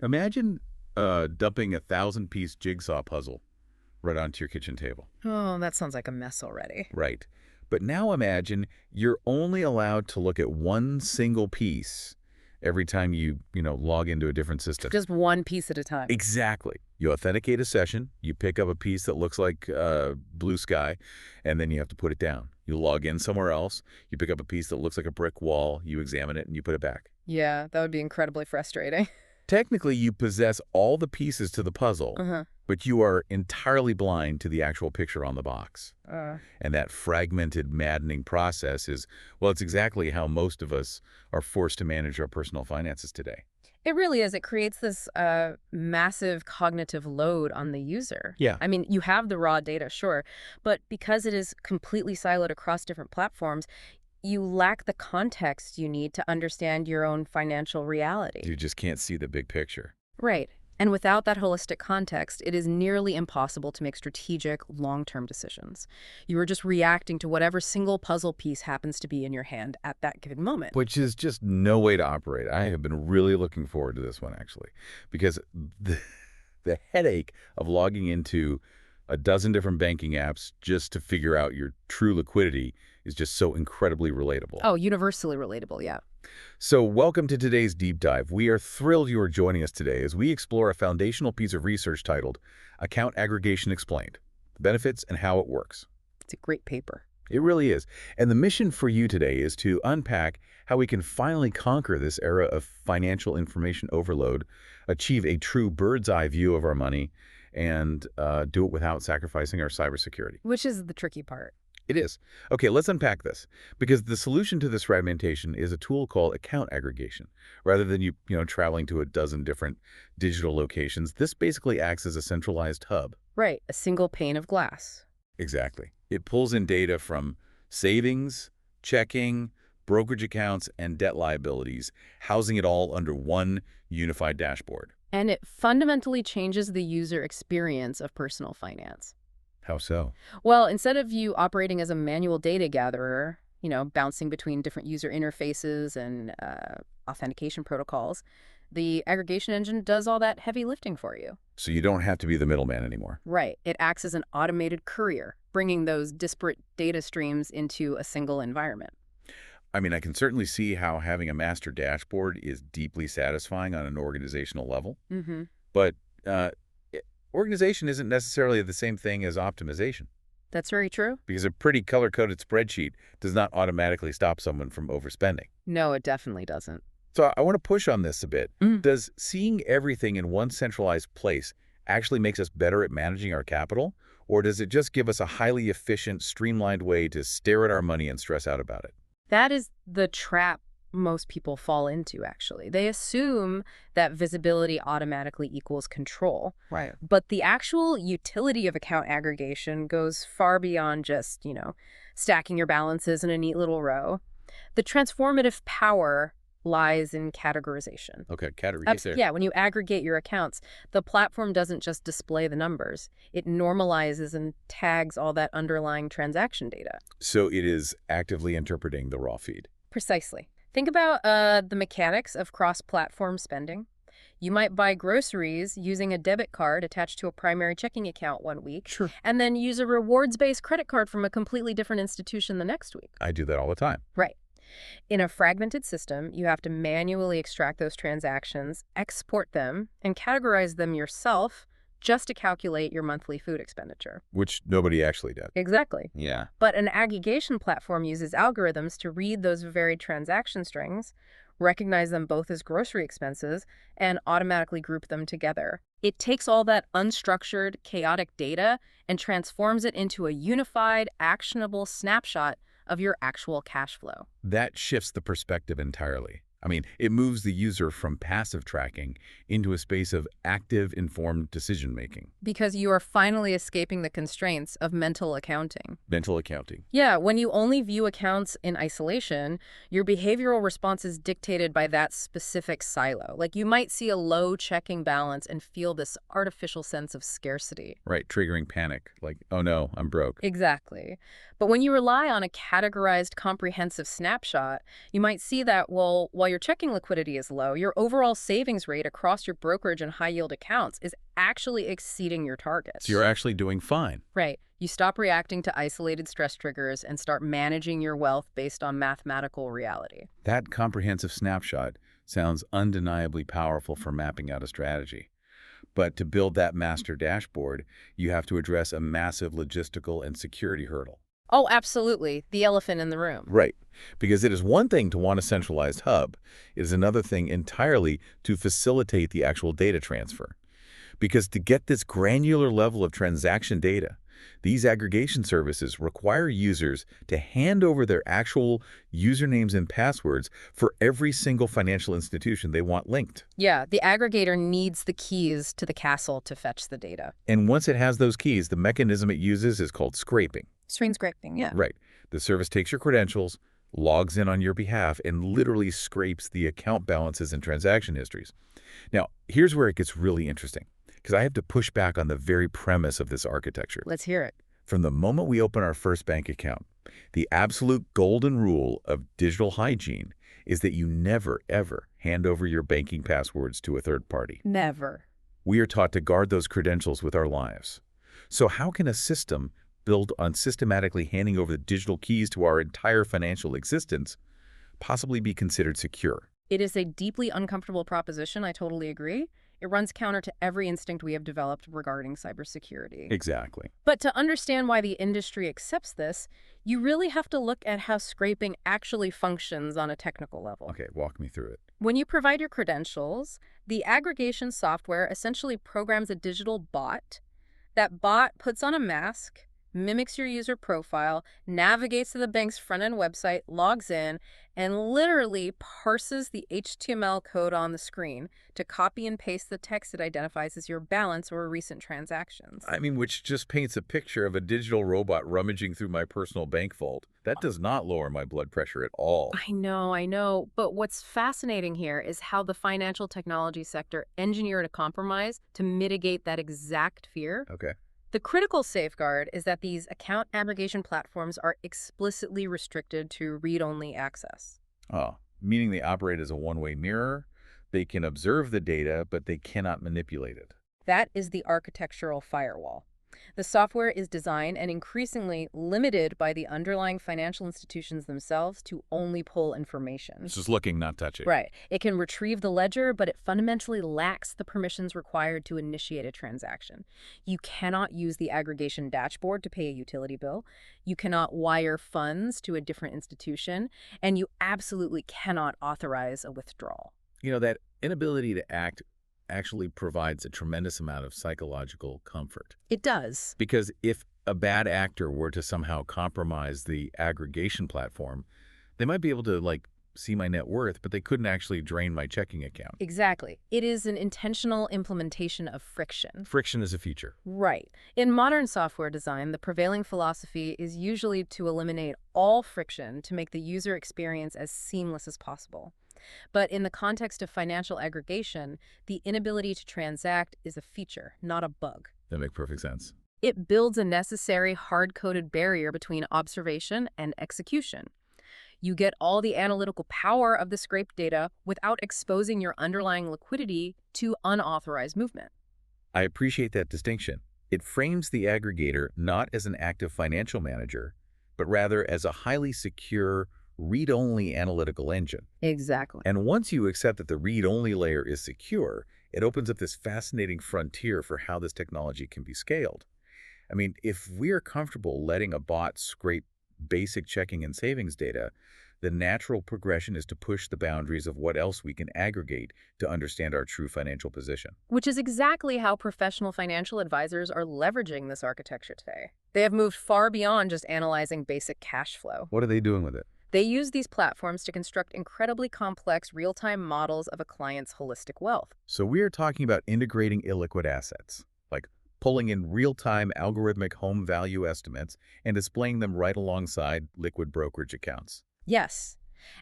Imagine dumping a 1,000-piece jigsaw puzzle right onto your kitchen table. Oh, that sounds like a mess already. Right. But now imagine you're only allowed to look at one single piece every time you log into a different system. Just one piece at a time. Exactly. You authenticate a session, you pick up a piece that looks like blue sky, and then you have to put it down. You log in somewhere else, you pick up a piece that looks like a brick wall, you examine it, and you put it back. Yeah, that would be incredibly frustrating. Technically, you possess all the pieces to the puzzle, but you are entirely blind to the actual picture on the box. And that fragmented, maddening process is, well, it's exactly how most of us are forced to manage our personal finances today. It really is. It creates this massive cognitive load on the user. Yeah. I mean, you have the raw data, sure, but because it is completely siloed across different platforms, you lack the context you need to understand your own financial reality. You just can't see the big picture. Right. And without that holistic context, it is nearly impossible to make strategic, long-term decisions. You are just reacting to whatever single puzzle piece happens to be in your hand at that given moment. Which is just no way to operate. I have been really looking forward to this one, actually, because the headache of logging into a dozen different banking apps just to figure out your true liquidity is just so incredibly relatable. Oh, universally relatable, yeah. So welcome to today's deep dive. We are thrilled you are joining us today as we explore a foundational piece of research titled Account Aggregation Explained, the benefits and how it works. It's a great paper. It really is. And the mission for you today is to unpack how we can finally conquer this era of financial information overload, achieve a true bird's eye view of our money, and do it without sacrificing our cybersecurity. Which is the tricky part. It is. Okay, let's unpack this, because the solution to this fragmentation is a tool called account aggregation. Rather than you traveling to a dozen different digital locations, this basically acts as a centralized hub. Right, a single pane of glass. Exactly. It pulls in data from savings, checking, brokerage accounts, and debt liabilities, housing it all under one unified dashboard. And it fundamentally changes the user experience of personal finance. How so? Well, instead of you operating as a manual data gatherer, bouncing between different user interfaces and authentication protocols, the aggregation engine does all that heavy lifting for you. So you don't have to be the middleman anymore. Right. It acts as an automated courier, bringing those disparate data streams into a single environment. I mean, I can certainly see how having a master dashboard is deeply satisfying on an organizational level. But organization isn't necessarily the same thing as optimization. That's very true. Because a pretty color-coded spreadsheet does not automatically stop someone from overspending. No, it definitely doesn't. So I want to push on this a bit. Does seeing everything in one centralized place actually makes us better at managing our capital? Or does it just give us a highly efficient, streamlined way to stare at our money and stress out about it? That is the trap most people fall into, actually. They assume that visibility automatically equals control. Right. But the actual utility of account aggregation goes far beyond just, stacking your balances in a neat little row. The transformative power lies in categorization. Okay, categorization. Yeah, when you aggregate your accounts, the platform doesn't just display the numbers. It normalizes and tags all that underlying transaction data. So it is actively interpreting the raw feed. Precisely. Think about the mechanics of cross-platform spending. You might buy groceries using a debit card attached to a primary checking account one week, Sure. and then use a rewards-based credit card from a completely different institution the next week. I do that all the time. Right. In a fragmented system, you have to manually extract those transactions, export them, and categorize them yourself just to calculate your monthly food expenditure. Which nobody actually does. Exactly. Yeah. But an aggregation platform uses algorithms to read those varied transaction strings, recognize them both as grocery expenses, and automatically group them together. It takes all that unstructured, chaotic data and transforms it into a unified, actionable snapshot of your actual cash flow. That shifts the perspective entirely. I mean, it moves the user from passive tracking into a space of active, informed decision-making. Because you are finally escaping the constraints of mental accounting. Mental accounting. Yeah, when you only view accounts in isolation, your behavioral response is dictated by that specific silo. Like, you might see a low checking balance and feel this artificial sense of scarcity. Right, triggering panic. Like, oh no, I'm broke. Exactly. But when you rely on a categorized, comprehensive snapshot, you might see that, well, while your your checking liquidity is low, your overall savings rate across your brokerage and high-yield accounts is actually exceeding your targets. So you're actually doing fine. Right. You stop reacting to isolated stress triggers and start managing your wealth based on mathematical reality. That comprehensive snapshot sounds undeniably powerful for mapping out a strategy. But to build that master dashboard, you have to address a massive logistical and security hurdle. Oh, absolutely. The elephant in the room. Right. Because it is one thing to want a centralized hub. It is another thing entirely to facilitate the actual data transfer. Because to get this granular level of transaction data, these aggregation services require users to hand over their actual usernames and passwords for every single financial institution they want linked. Yeah, the aggregator needs the keys to the castle to fetch the data. And once it has those keys, the mechanism it uses is called scraping. Screen scraping, yeah. Right. The service takes your credentials, logs in on your behalf, and literally scrapes the account balances and transaction histories. Now, here's where it gets really interesting, because I have to push back on the very premise of this architecture. Let's hear it. From the moment we open our first bank account, the absolute golden rule of digital hygiene is that you never, ever hand over your banking passwords to a third party. Never. We are taught to guard those credentials with our lives. So how can a system built on systematically handing over the digital keys to our entire financial existence possibly be considered secure? It is a deeply uncomfortable proposition, I totally agree. It runs counter to every instinct we have developed regarding cybersecurity. Exactly. But to understand why the industry accepts this, you really have to look at how scraping actually functions on a technical level. Okay, walk me through it. When you provide your credentials, the aggregation software essentially programs a digital bot. That bot puts on a mask, mimics your user profile, navigates to the bank's front-end website, logs in, and literally parses the HTML code on the screen to copy and paste the text it identifies as your balance or recent transactions. I mean, which just paints a picture of a digital robot rummaging through my personal bank vault. That does not lower my blood pressure at all. I know. But what's fascinating here is how the financial technology sector engineered a compromise to mitigate that exact fear. Okay. The critical safeguard is that these account aggregation platforms are explicitly restricted to read-only access. Oh, meaning they operate as a one-way mirror. They can observe the data, but they cannot manipulate it. That is the architectural firewall. The software is designed and increasingly limited by the underlying financial institutions themselves to only pull information. It's just looking, not touching. Right. It can retrieve the ledger, but it fundamentally lacks the permissions required to initiate a transaction. You cannot use the aggregation dashboard to pay a utility bill. You cannot wire funds to a different institution, and you absolutely cannot authorize a withdrawal. You know, that inability to act actually provides a tremendous amount of psychological comfort. It does. Because if a bad actor were to somehow compromise the aggregation platform, they might be able to, see my net worth, but they couldn't actually drain my checking account. Exactly. It is an intentional implementation of friction. Friction is a feature. Right. In modern software design, the prevailing philosophy is usually to eliminate all friction to make the user experience as seamless as possible. But in the context of financial aggregation, the inability to transact is a feature, not a bug. That makes perfect sense. It builds a necessary hard-coded barrier between observation and execution. You get all the analytical power of the scraped data without exposing your underlying liquidity to unauthorized movement. I appreciate that distinction. It frames the aggregator not as an active financial manager, but rather as a highly secure, read-only analytical engine. Exactly. And once you accept that the read-only layer is secure, it opens up this fascinating frontier for how this technology can be scaled. I mean, if we're comfortable letting a bot scrape basic checking and savings data, the natural progression is to push the boundaries of what else we can aggregate to understand our true financial position. Which is exactly how professional financial advisors are leveraging this architecture today. They have moved far beyond just analyzing basic cash flow. What are they doing with it? They use these platforms to construct incredibly complex real-time models of a client's holistic wealth. So we are talking about integrating illiquid assets, like pulling in real-time algorithmic home value estimates and displaying them right alongside liquid brokerage accounts. Yes.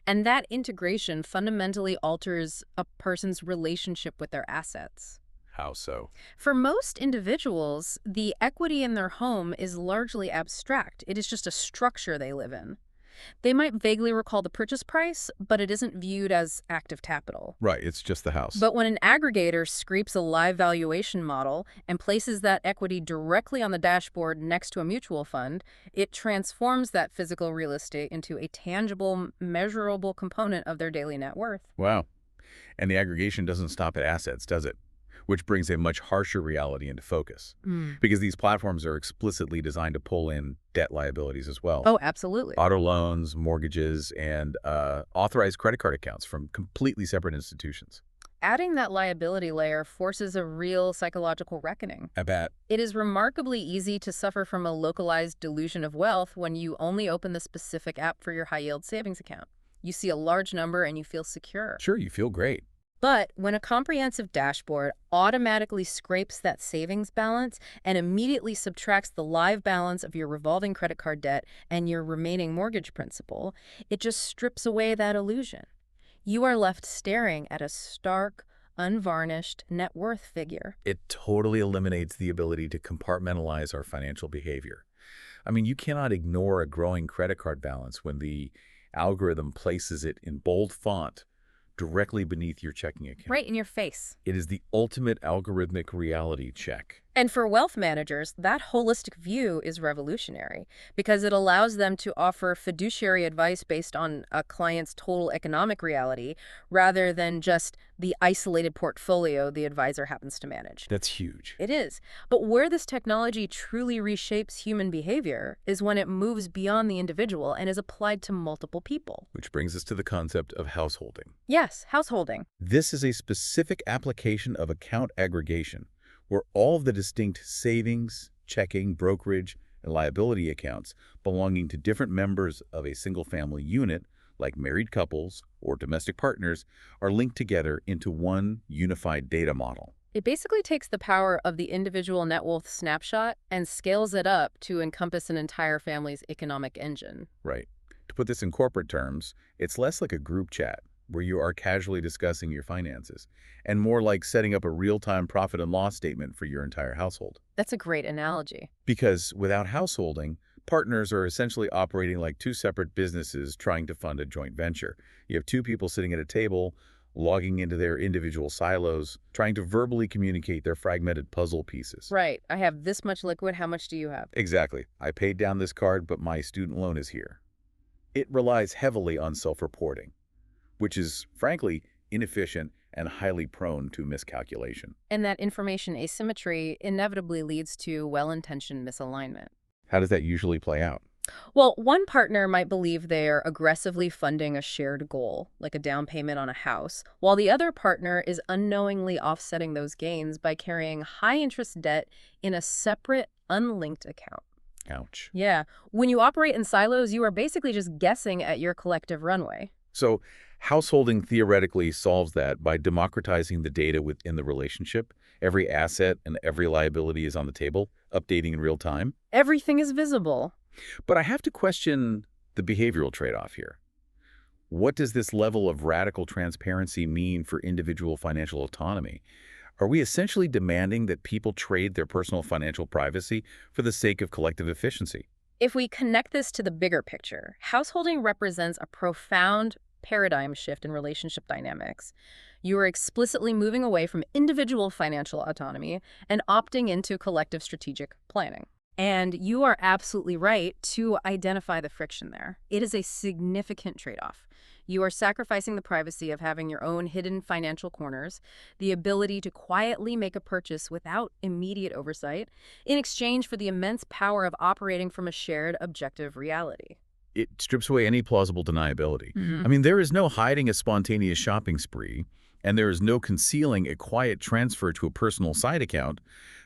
And that integration fundamentally alters a person's relationship with their assets. How so? For most individuals, the equity in their home is largely abstract. It is just a structure they live in. They might vaguely recall the purchase price, but it isn't viewed as active capital. Right, it's just the house. But when an aggregator scrapes a live valuation model and places that equity directly on the dashboard next to a mutual fund, it transforms that physical real estate into a tangible, measurable component of their daily net worth. Wow. And the aggregation doesn't stop at assets, does it? Which brings a much harsher reality into focus. Because these platforms are explicitly designed to pull in debt liabilities as well. Oh, absolutely. Auto loans, mortgages, and authorized credit card accounts from completely separate institutions. Adding that liability layer forces a real psychological reckoning. I bet. It is remarkably easy to suffer from a localized delusion of wealth when you only open the specific app for your high-yield savings account. You see a large number and you feel secure. Sure, you feel great. But when a comprehensive dashboard automatically scrapes that savings balance and immediately subtracts the live balance of your revolving credit card debt and your remaining mortgage principal, it just strips away that illusion. You are left staring at a stark, unvarnished net worth figure. It totally eliminates the ability to compartmentalize our financial behavior. I mean, you cannot ignore a growing credit card balance when the algorithm places it in bold font directly beneath your checking account. Right in your face. It is the ultimate algorithmic reality check. And for wealth managers, that holistic view is revolutionary because it allows them to offer fiduciary advice based on a client's total economic reality rather than just the isolated portfolio the advisor happens to manage. That's huge. It is. But where this technology truly reshapes human behavior is when it moves beyond the individual and is applied to multiple people. Which brings us to the concept of householding. Yes, householding. This is a specific application of account aggregation, where all of the distinct savings, checking, brokerage, and liability accounts belonging to different members of a single-family unit, like married couples or domestic partners, are linked together into one unified data model. It basically takes the power of the individual net worth snapshot and scales it up to encompass an entire family's economic engine. Right. To put this in corporate terms, it's less like a group chat where you are casually discussing your finances, and more like setting up a real-time profit and loss statement for your entire household. That's a great analogy. Because without householding, partners are essentially operating like two separate businesses trying to fund a joint venture. You have two people sitting at a table, logging into their individual silos, trying to verbally communicate their fragmented puzzle pieces. Right. I have this much liquid. How much do you have? Exactly. I paid down this card, but my student loan is here. It relies heavily on self-reporting, which is, frankly, inefficient and highly prone to miscalculation. And that information asymmetry inevitably leads to well-intentioned misalignment. How does that usually play out? Well, one partner might believe they're aggressively funding a shared goal, like a down payment on a house, while the other partner is unknowingly offsetting those gains by carrying high-interest debt in a separate, unlinked account. Ouch. Yeah. When you operate in silos, you are basically just guessing at your collective runway. So householding theoretically solves that by democratizing the data within the relationship. Every asset and every liability is on the table, updating in real time. Everything is visible. But I have to question the behavioral trade-off here. What does this level of radical transparency mean for individual financial autonomy? Are we essentially demanding that people trade their personal financial privacy for the sake of collective efficiency? If we connect this to the bigger picture, householding represents a profound paradigm shift in relationship dynamics. You are explicitly moving away from individual financial autonomy and opting into collective strategic planning. And you are absolutely right to identify the friction there. It is a significant trade-off. You are sacrificing the privacy of having your own hidden financial corners, the ability to quietly make a purchase without immediate oversight, in exchange for the immense power of operating from a shared objective reality. It strips away any plausible deniability. I mean, there is no hiding a spontaneous shopping spree, and there is no concealing a quiet transfer to a personal side account,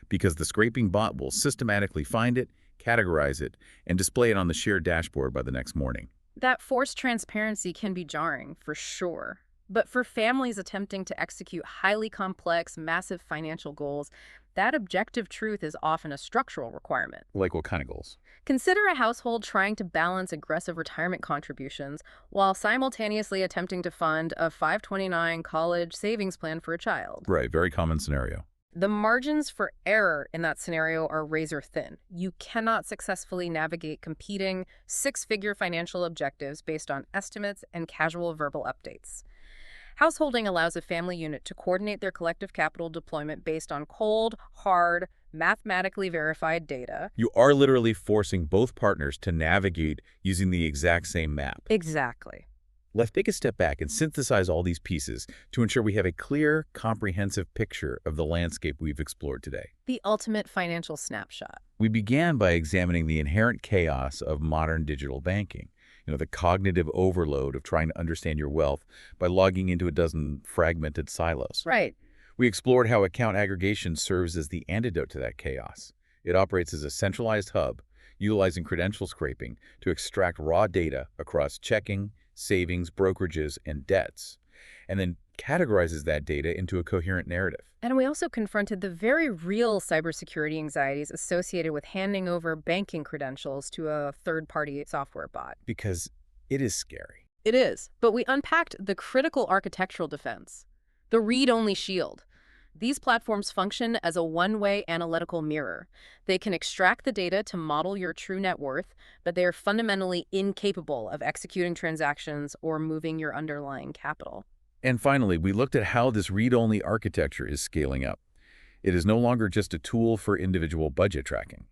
because the scraping bot will systematically find it, categorize it, and display it on the shared dashboard by the next morning. That forced transparency can be jarring, for sure. But for families attempting to execute highly complex, massive financial goals, that objective truth is often a structural requirement. Like what kind of goals? Consider a household trying to balance aggressive retirement contributions while simultaneously attempting to fund a 529 college savings plan for a child. Right, very common scenario. The margins for error in that scenario are razor thin. You cannot successfully navigate competing six-figure financial objectives based on estimates and casual verbal updates. Householding allows a family unit to coordinate their collective capital deployment based on cold, hard, mathematically verified data. You are literally forcing both partners to navigate using the exact same map. Exactly. Let's take a step back and synthesize all these pieces to ensure we have a clear, comprehensive picture of the landscape we've explored today. The ultimate financial snapshot. We began by examining the inherent chaos of modern digital banking. The cognitive overload of trying to understand your wealth by logging into a dozen fragmented silos. Right. We explored how account aggregation serves as the antidote to that chaos. It operates as a centralized hub, utilizing credential scraping to extract raw data across checking, savings, brokerages, and debts, and then categorizes that data into a coherent narrative. And we also confronted the very real cybersecurity anxieties associated with handing over banking credentials to a third-party software bot. Because it is scary. It is. But we unpacked the critical architectural defense, the read-only shield. These platforms function as a one-way analytical mirror. They can extract the data to model your true net worth, but they are fundamentally incapable of executing transactions or moving your underlying capital. And finally, we looked at how this read-only architecture is scaling up. It is no longer just a tool for individual budget tracking.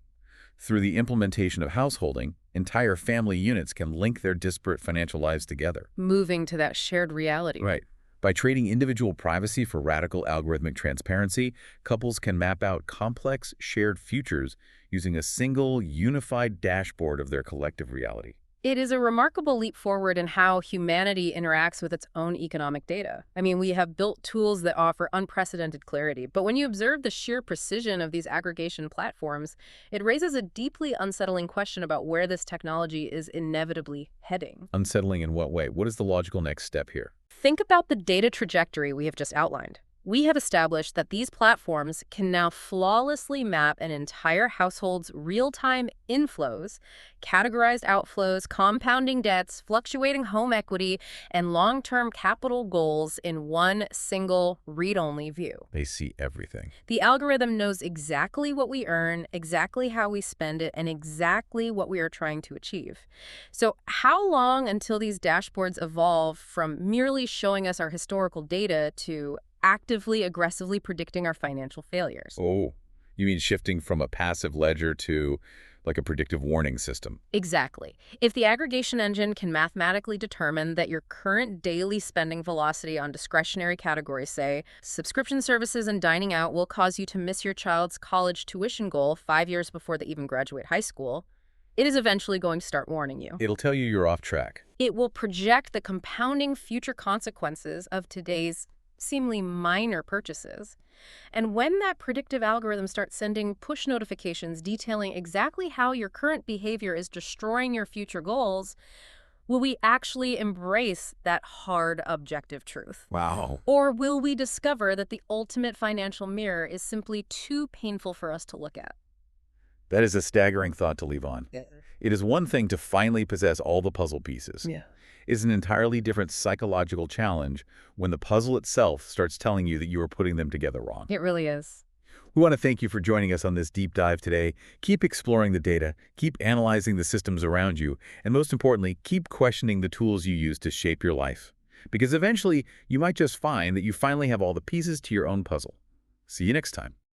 Through the implementation of householding, entire family units can link their disparate financial lives together. Moving to that shared reality. Right. By trading individual privacy for radical algorithmic transparency, couples can map out complex shared futures using a single, unified dashboard of their collective reality. It is a remarkable leap forward in how humanity interacts with its own economic data. I mean, we have built tools that offer unprecedented clarity, but when you observe the sheer precision of these aggregation platforms, it raises a deeply unsettling question about where this technology is inevitably heading. Unsettling in what way? What is the logical next step here? Think about the data trajectory we have just outlined. We have established that these platforms can now flawlessly map an entire household's real-time inflows, categorized outflows, compounding debts, fluctuating home equity, and long-term capital goals in one single read-only view. They see everything. The algorithm knows exactly what we earn, exactly how we spend it, and exactly what we are trying to achieve. So how long until these dashboards evolve from merely showing us our historical data to actively, aggressively predicting our financial failures? Oh, you mean shifting from a passive ledger to like a predictive warning system? Exactly. If the aggregation engine can mathematically determine that your current daily spending velocity on discretionary categories, say, subscription services and dining out, will cause you to miss your child's college tuition goal 5 years before they even graduate high school, it is eventually going to start warning you. It'll tell you you're off track. It will project the compounding future consequences of today's seemingly minor purchases. And when that predictive algorithm starts sending push notifications detailing exactly how your current behavior is destroying your future goals, will we actually embrace that hard objective truth? Wow. Or will we discover that the ultimate financial mirror is simply too painful for us to look at? That is a staggering thought to leave on. Yeah. It is one thing to finally possess all the puzzle pieces. Yeah. Is an entirely different psychological challenge when the puzzle itself starts telling you that you are putting them together wrong. It really is. We want to thank you for joining us on this deep dive today. Keep exploring the data, keep analyzing the systems around you, and most importantly, keep questioning the tools you use to shape your life. Because eventually, you might just find that you finally have all the pieces to your own puzzle. See you next time.